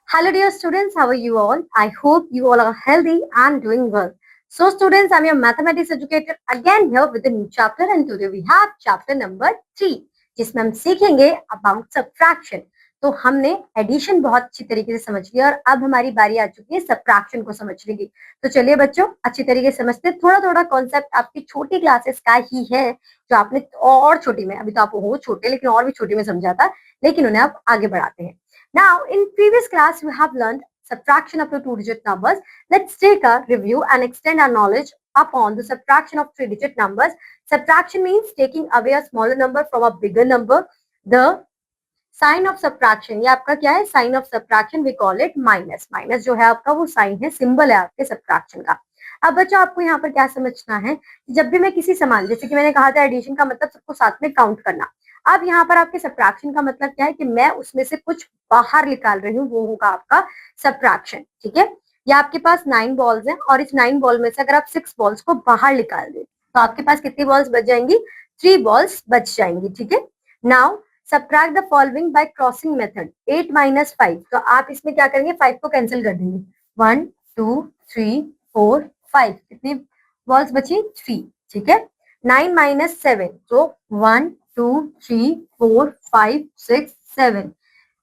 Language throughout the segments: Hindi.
Hello, dear students. How are you all? I hope you all are healthy and doing well. So, students, I'm your mathematics educator again here with a new chapter, and today we have chapter number 3, जिसमें हम सीखेंगे about subtraction. तो हमने एडिशन बहुत अच्छी तरीके से समझ लिया और अब हमारी बारी आ चुकी है सब्ट्रैक्शन को समझने की। तो चलिए बच्चों अच्छी तरीके से समझते हैं। थोड़ा थोड़ा कॉन्सेप्ट आपकी छोटी क्लासेस का ही है जो आपने और छोटी में, अभी तो आप हो छोटे लेकिन और भी छोटी में समझा था, लेकिन उन्हें आप आगे बढ़ाते हैं। Now, in previous class, we have learned subtraction of the two-digit numbers. Let's take a review and extend our knowledge upon the subtraction of three-digit numbers. Subtraction means taking away a smaller number from a bigger number. The sign of subtraction, ये आपका क्या है? Sign of subtraction, we call it minus. Minus जो है आपका वो साइन है, सिंबल है आपके सब्ट्रैक्शन का। अब बच्चों आपको यहाँ पर क्या समझना है, जब भी मैं किसी समान, जैसे कि मैंने कहा था एडिशन का मतलब सबको साथ में काउंट करना। अब यहाँ पर आपके सब्ट्रैक्शन का मतलब क्या है कि मैं उसमें से कुछ बाहर निकाल रही हूँ, वो होगा आपका सब्ट्रैक्शन। ठीक है, ये आपके पास 9 बॉल्स हैं और इस 9 बॉल में से अगर आप 6 बॉल्स को बाहर निकाल दें तो आपके पास कितनी बॉल्स बच जाएंगी? 3 बॉल्स बच जाएंगी। ठीक है, now subtract the following bye crossing method. 8 minus 5, तो आप इसमें क्या करेंगे? 5 को कैंसिल कर देंगे। 1 2 3 4 5, कितनी बॉल्स बची? 3। ठीक है, 9 माइनस 7, तो 1 2 3 4 5 6 7,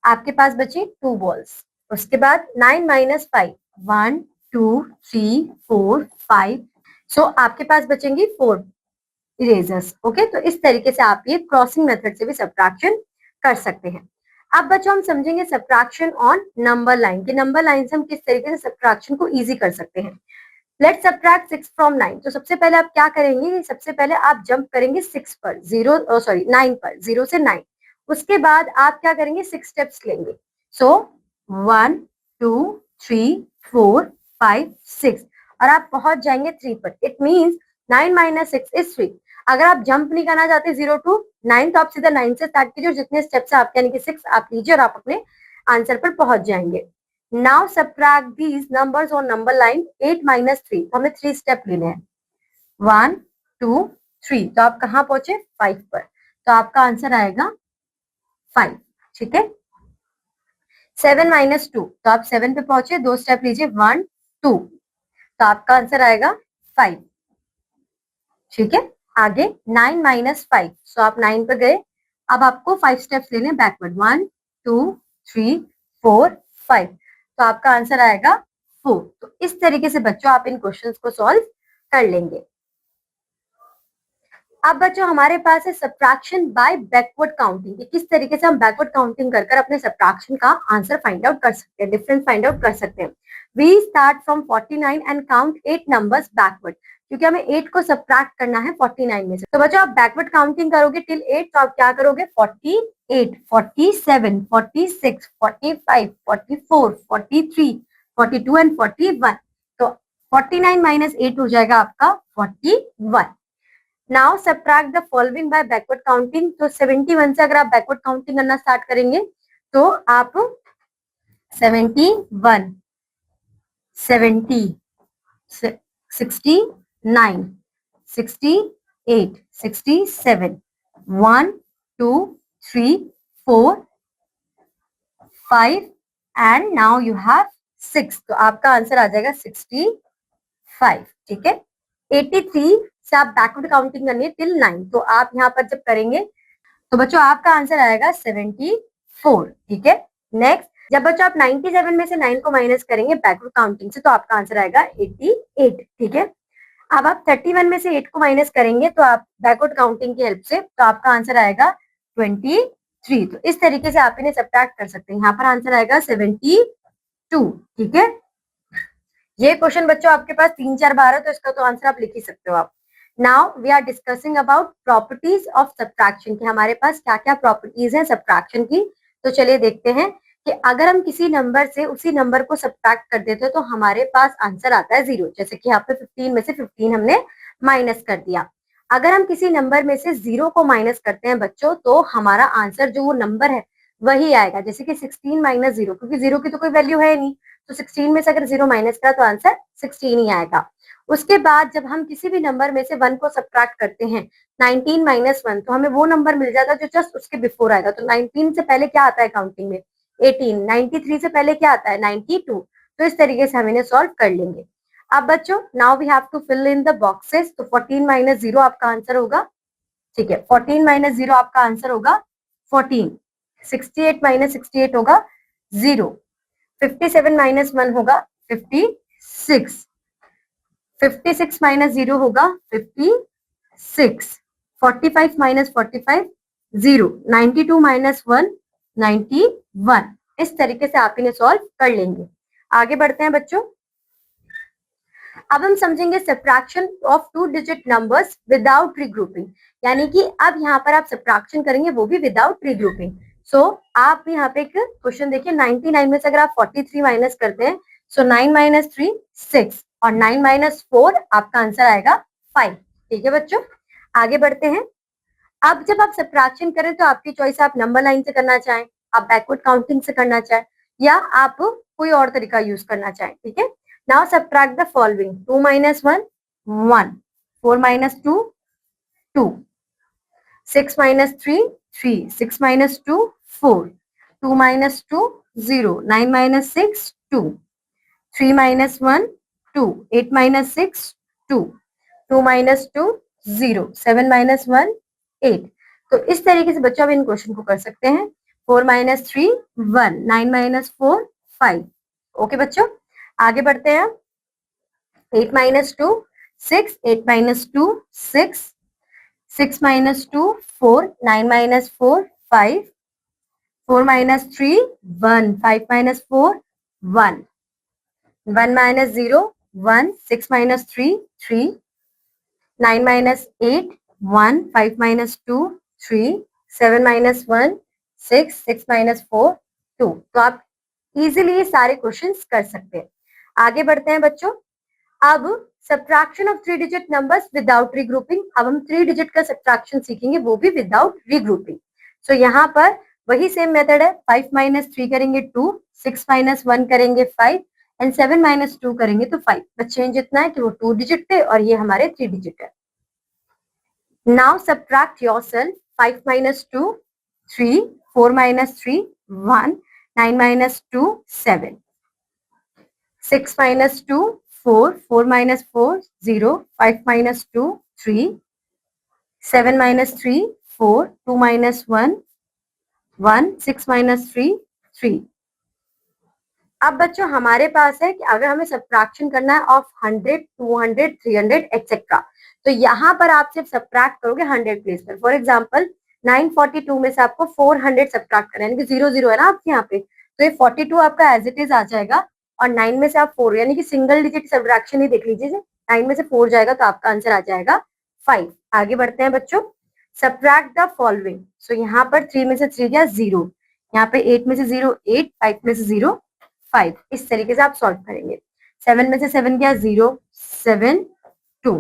आपके पास बची 2 बॉल्स। उसके बाद 9 माइनस 5, 1 2 3 4 5, सो आपके पास बचेंगी 4 इरेजर्स। ओके, तो इस तरीके से आप ये क्रॉसिंग मेथड से भी सब्ट्रैक्शन कर सकते हैं। अब बच्चों हम समझेंगे सब्ट्रैक्शन ऑन नंबर लाइन, कि नंबर लाइन से हम किस तरीके से सब्ट्रैक्शन को इजी कर सकते हैं। Let's subtract 6 from 9। तो सबसे पहले आप क्या करेंगे? सबसे पहले आप जंप करेंगे 6 पर, 9 पर, 0 से 9। उसके बाद आप क्या करेंगे? 6 स्टेप्स लेंगे। सो 1 2 3 4 5 6 और आप पहुंच जाएंगे 3 पर। It means 9 minus 6 is 3। अगर आप जंप नहीं करना चाहते 0 टू 9 तो आप सीधा 9 से स्टार्ट कीजिए और जितने स्टेप्स आपके यानी कि 6 आप लीजिए और आप अपने आंसर पर पहुंच जाएंगे। Now subtract these numbers on number line 8 minus 3, तो हमें 3 स्टेप लेने हैं। 1 2 3, तो आप कहाँ पहुंचे? 5 पर, तो आपका आंसर आएगा 5। ठीक है, 7 माइनस 2, तो आप 7 पे पहुंचे, 2 स्टेप लीजिए, 1 2, तो आपका आंसर आएगा 5। ठीक है, आगे 9 माइनस 5, सो आप 9 पे गए। अब आपको 5 स्टेप्स लेने बैकवर्ड, 1 2 3 4 5, तो आपका आंसर आएगा 4। तो इस तरीके से बच्चों आप इन क्वेश्चंस को सॉल्व कर लेंगे। अब बच्चों हमारे पास है सब्ट्रैक्शन बाय बैकवर्ड काउंटिंग, कि किस तरीके से हम बैकवर्ड काउंटिंग कर अपने सब्ट्रैक्शन का आंसर फाइंड आउट कर सकते हैं, डिफरेंस फाइंड आउट कर सकते हैं। We start from 49 and count 8 numbers backward, क्योंकि हमें 8 को सब्ट्रैक्ट करना है 49 में से। तो बच्चों आप बैकवर्ड काउंटिंग करोगे टिल 8, तो आप क्या करोगे? 48 47 46 45 44 43 42 एंड 41, तो 49 माइनस 8 हो जाएगा आपका 41। Now subtract the following bye backward counting, तो 71 से अगर आप बैकवर्ड काउंटिंग करना स्टार्ट करेंगे तो आप 71 70 69 68 67 1 2 3 4 5 एंड नाउ यू हैव 6, तो आपका आंसर आ जाएगा 65। ठीक है, 83 से आप बैकवर्ड काउंटिंग करनी है टिल 9, तो आप यहाँ पर जब करेंगे तो बच्चों आपका आंसर आएगा 74। ठीक है, नेक्स्ट जब बच्चों आप 97 में से 9 को माइनस करेंगे बैकवर्ड काउंटिंग से, तो आपका आंसर आएगा 88। ठीक है, अब आप 31 में से 8 को माइनस करेंगे तो आप बैकवर्ड काउंटिंग की हेल्प से, तो आपका आंसर आएगा 23। तो इस तरीके से आप इन्हें सब्ट्रैक्ट कर सकते हैं। यहाँ पर आंसर आएगा 72। ठीक है, ये क्वेश्चन बच्चों आपके पास 3-4 बार है, तो इसका तो आंसर आप लिख ही सकते हो आप। Now we are discussing about properties of subtraction, कि हमारे पास क्या क्या प्रॉपर्टीज है सब्ट्रैक्शन की। तो चलिए देखते हैं कि अगर हम किसी नंबर से उसी नंबर को सब्ट्रैक्ट कर देते हैं तो हमारे पास आंसर आता है 0। जैसे कि यहाँ पे 15 में से 15 हमने माइनस कर दिया। अगर हम किसी नंबर में से 0 को माइनस करते हैं बच्चों, तो हमारा आंसर जो वो नंबर है वही आएगा। जैसे कि 16 माइनस 0, क्योंकि 0 की तो कोई वैल्यू है नहीं, तो 16 में से अगर 0 माइनस करा तो आंसर 16 ही आएगा। उसके बाद जब हम किसी भी नंबर में से 1 को सब्ट्रैक्ट करते हैं, 19 माइनस 1, तो हमें वो नंबर मिल जाता है जो जस्ट उसके बिफोर आएगा। तो 19 से पहले क्या आता है काउंटिंग में? 18, 93 से पहले क्या आता है 92, तो इस तरीके से हम इन्हें सॉल्व कर लेंगे। अब बच्चों now we have to fill in the boxes, तो 14 माइनस 0 आपका आंसर होगा, ठीक है 14 माइनस 0 आपका आंसर होगा 14, 68 माइनस 68 होगा 0, 57 माइनस 1 होगा 56, 56 माइनस 0 होगा 56, 45 माइनस 45 0, 92 माइनस 1 91। इस तरीके से आप इन्हें सॉल्व कर लेंगे। आगे बढ़ते हैं बच्चों, अब हम समझेंगे subtraction of 2 digit numbers without regrouping, यानी कि अब यहाँ पर आप सब्ट्रैक्शन करेंगे वो भी विदाउट रीग्रुपिंग। सो आप यहाँ पे एक क्वेश्चन देखिए, 99 में से अगर आप 43 माइनस करते हैं, सो 9 माइनस 3 6 और 9 माइनस 4 आपका आंसर आएगा 5। ठीक है बच्चों, आगे बढ़ते हैं। अब जब आप सब्ट्रैक्शन करें तो आपकी चॉइस, आप नंबर लाइन से करना चाहें, आप बैकवर्ड काउंटिंग से करना चाहें, या आप कोई और तरीका यूज करना चाहें। ठीक है, now subtract the following, 2 minus 1 1, 4 minus 2 2, 6 minus 3 3, 6 minus 2 4, 2 minus 2 0, 9 minus 6 2, 3 minus 1 2, 8 minus 6 2, 2 minus 2 0, 7 minus 1 8। तो इस तरीके से बच्चों आप इन क्वेश्चन को कर सकते हैं। 4 minus 3 1, 9 minus 4 5। ओके बच्चों, आगे बढ़ते हैं। 8 minus 2 6, 8 minus 2 6, 6 minus 2 4, 9 minus 4 5, 4 minus 3 1, 5 minus 4 1, 1 minus 0 1, 6 minus 3 3, 9 minus 8 1, 5 minus 2 3, 7 minus 1 6, 6 minus 4 2। तो आप इजीली ये सारे क्वेश्चंस कर सकते हैं। आगे बढ़ते हैं बच्चों, अब subtraction of 3 digit numbers without regrouping. अब हम 3 डिजिट का सब्ट्रैक्शन सीखेंगे, वो भी विदाउट रीग्रुपिंग। सो यहाँ पर वही सेम मेथड है, 5 माइनस 3 करेंगे 2, 6 माइनस 1 करेंगे 5 एंड 7 माइनस 2 करेंगे तो 5। बस चेंज इतना है कि वो 2 डिजिट थे और ये हमारे 3 डिजिट है। Now subtract yourself, 5 minus 2 3, 4 minus 3 1, 9 minus 2 7, 6 minus 2 4, 4 minus 4 0, 5 minus 2 3, 7 minus 3 4, 2 minus 1 1, 6 minus 3 3। अब बच्चों हमारे पास है कि अगर हमें सब्ट्रैक्शन करना है ऑफ 100 200 300 एक्सेट्रा, तो यहाँ पर आप सिर्फ सब्ट्रैक्ट करोगे 100 प्लेस पर। फॉर एग्जाम्पल 942 में से आपको 400 सब्ट्रैक्ट करना है, यानी कि 0 है ना आपके यहाँ पे, तो ये 42 आपका एज इट इज आ जाएगा और 9 में से आप 4, यानी कि सिंगल डिजिट सब्ट्रैक्शन ही देख लीजिए, 9 में से 4 जाएगा तो आपका आंसर आ जाएगा 5। आगे बढ़ते हैं बच्चों, सब्ट्रैक्ट द फॉलोइंग। सो यहाँ पर 3 में से 3 गया 0, यहाँ पे 8 में से 0 8, 5 में से 0 5। इस तरीके से आप सॉल्व करेंगे। 7 में से 7 गया 0 7 2,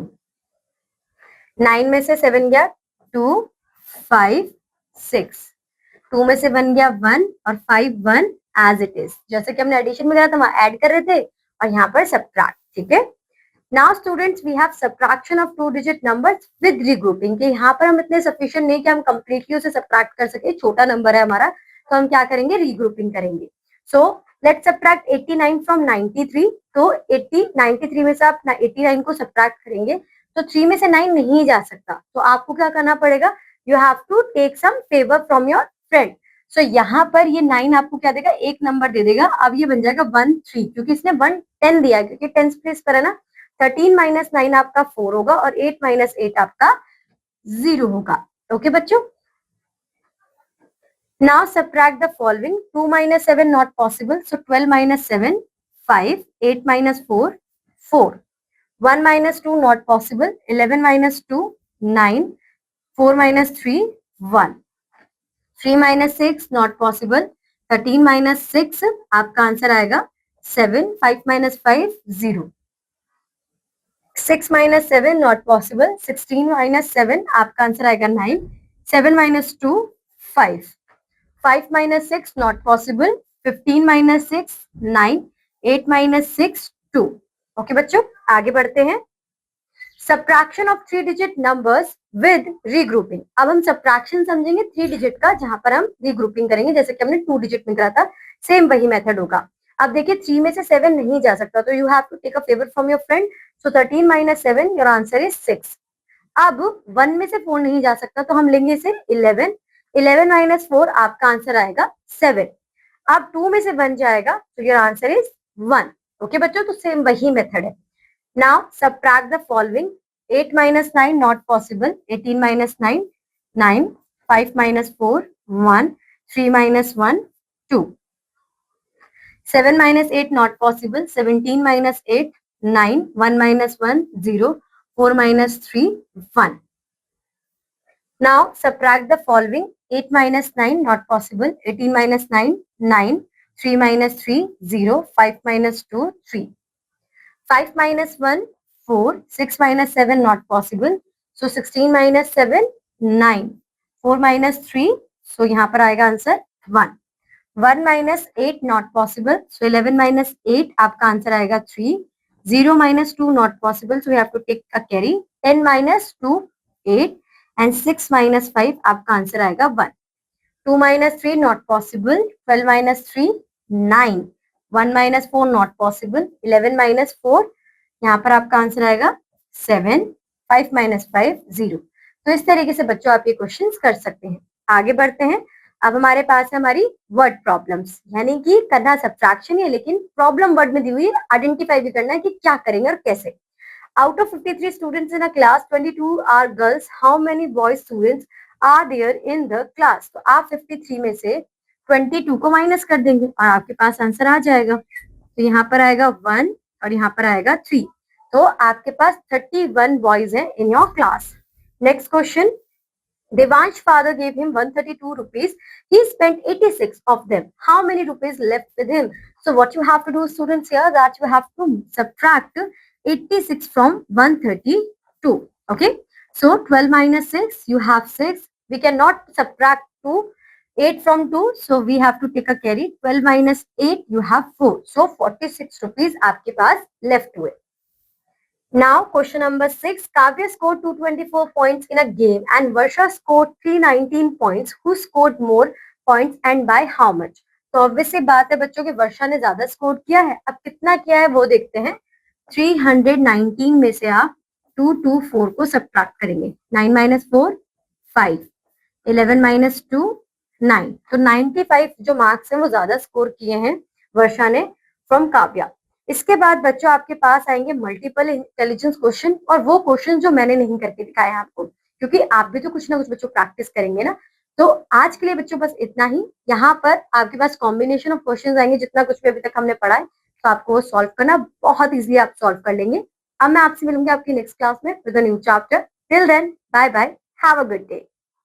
9 में से 7 गया 2 5 6, 2 में से 1 गया 1 और 5 1 एज इट इज। जैसे कि हमने एडिशन में करा था वहां ऐड कर रहे थे और यहाँ पर सब्ट्रैक्ट। ठीक है, now students we have subtraction of 2 digit numbers with regrouping. के यहाँ पर हम इतने सफिशिएंट नहीं कि हम कंप्लीटली उसे सब्ट्रैक्ट कर सके, छोटा नंबर है हमारा, तो हम क्या करेंगे, रीग्रुपिंग करेंगे। So let's subtract 89 from 93। तो 93 में से आप 89 को सब्ट्रैक्ट करेंगे तो 3 में से 9 नहीं जा सकता, तो आपको क्या करना पड़ेगा, you have to take some favour from your friend. So यहाँ पर ये 9 आपको क्या देगा, एक नंबर दे देगा। अब ये बन जाएगा 1 3, क्योंकि इसने 1 10 दिया है, क्योंकि 10 प्लेस पर है ना। 13 माइनस 9 आपका 4 होगा और 8 माइनस 8 आपका 0 होगा। ओके बच्चों, now subtract the following, 2 minus 7 not possible, so 12 minus 7 5, 8 minus 4 4, 1 minus 2 not possible, 11 minus 2 9, 4 minus 3 1, 3 minus 6 not possible, 13 minus 6 आपका आंसर आएगा 7, 5 minus 5 0, 6 minus 7 not possible, 16 minus 7 आपका आंसर आएगा 9, 7 minus 2 5, 5 minus 6 not possible, 15 minus 6 9, 8 minus 6 2। Okay बच्चों, आगे बढ़ते हैं। Subtraction of 3 digit numbers with regrouping. अब हम सब्ट्रैक्शन समझेंगे 3 डिजिट का, जहां पर हम रीग्रुपिंग करेंगे, जैसे कि हमने 2 डिजिट में करा था, सेम वही मेथड होगा। अब देखिए 3 में से 7 नहीं जा सकता, तो you have to take a favour from your friend, so 13 minus 7, your answer is 6। अब 1 में से 4 नहीं जा सकता, तो हम लेंगे इसे 11, 11 माइनस 4, आपका आंसर आएगा 7। अब 2 में से 1 जाएगा, तो योर आंसर इज 1। ओके बच्चों, तो सेम वही मेथड है। Now subtract the following: 8 minus 9 not possible, 18 minus 9 9, 5 minus 4 1, 3 minus 1 2, 7 minus 8 not possible, 17 minus 8 9, 1 minus 1 0, 4 minus 3 1. Now subtract the following: 8 minus 9 not possible, 18 minus 9 9, 3 minus 3 0, 5 minus 2 3. 5 minus 1 4, 6 minus 7 not possible, so 16 minus 7 9, 4 minus 3, so यहाँ पर आएगा answer 1. 1 minus 8 not possible, so 11 minus 8 आपका आंसर आएगा 3. 0 minus 2 not possible, so we have to take a carry. 10 minus 2 8 and 6 minus 5 आपका आंसर आएगा 1. 2 minus 3 not possible, 12 minus 3 9, 1 minus 4 not possible, 11 minus 4, यहाँ पर आपका आंसर आएगा 7, 5 minus 5 0. तो इस तरीके से बच्चों आप ये क्वेश्चंस कर सकते हैं। आगे बढ़ते हैं। अब हमारे पास है हमारी वर्ड प्रॉब्लम्स, यानी कि करना सब्ट्रैक्शन है, लेकिन प्रॉब्लम वर्ड में दी हुई है, आइडेंटिफाई भी करना है कि क्या करेंगे और कैसे। Out of 53 students in a class, 22 are girls, how many boys students are there in the class. तो आप 53 में से 22 को माइनस कर देंगे और आपके पास आंसर आ जाएगा। तो यहाँ पर आएगा 1 और यहाँ पर आएगा 3, तो आपके पास 31 बॉयज हैं in your class. Next question, Devansh father gave him 132 rupees. He spent 86 of them. How many rupees left with him? So what you have to do, students, here that you have to subtract 86 from 132. Okay. So 12 minus 6, you have 6. We cannot subtract 8 from 2. So we have to take a carry. 12 minus 8, you have 4. So 46 rupees आपके पास left हुए. Now question number 6, Kavya scored 224 points in a game and Varsha scored 319 points. Who scored more points and by how much? तो ऑब्वियसली बात है बच्चों की वर्षा ने ज्यादा स्कोर किया है। अब कितना किया है वो देखते हैं। 319 में से आप 224 को सब्ट्रैक्ट करेंगे। 9 minus 4 5, 11 minus 2 9, तो 95 जो मार्क्स हैं वो ज्यादा स्कोर किए हैं वर्षा ने फ्रॉम काव्या। इसके बाद बच्चों आपके पास आएंगे मल्टीपल इंटेलिजेंस क्वेश्चन, और वो क्वेश्चन जो मैंने नहीं करके दिखाया आपको, क्योंकि आप भी तो कुछ ना कुछ बच्चों प्रैक्टिस करेंगे ना। तो आज के लिए बच्चों बस इतना ही। यहाँ पर आपके पास कॉम्बिनेशन ऑफ क्वेश्चंस आएंगे, जितना कुछ भी अभी तक हमने पढ़ा है, तो आपको सॉल्व करना बहुत इजीली आप सॉल्व कर लेंगे। अब मैं आपसे मिलूंगी आपकी नेक्स्ट क्लास में with a new chapter. Till then bye bye, have a good day.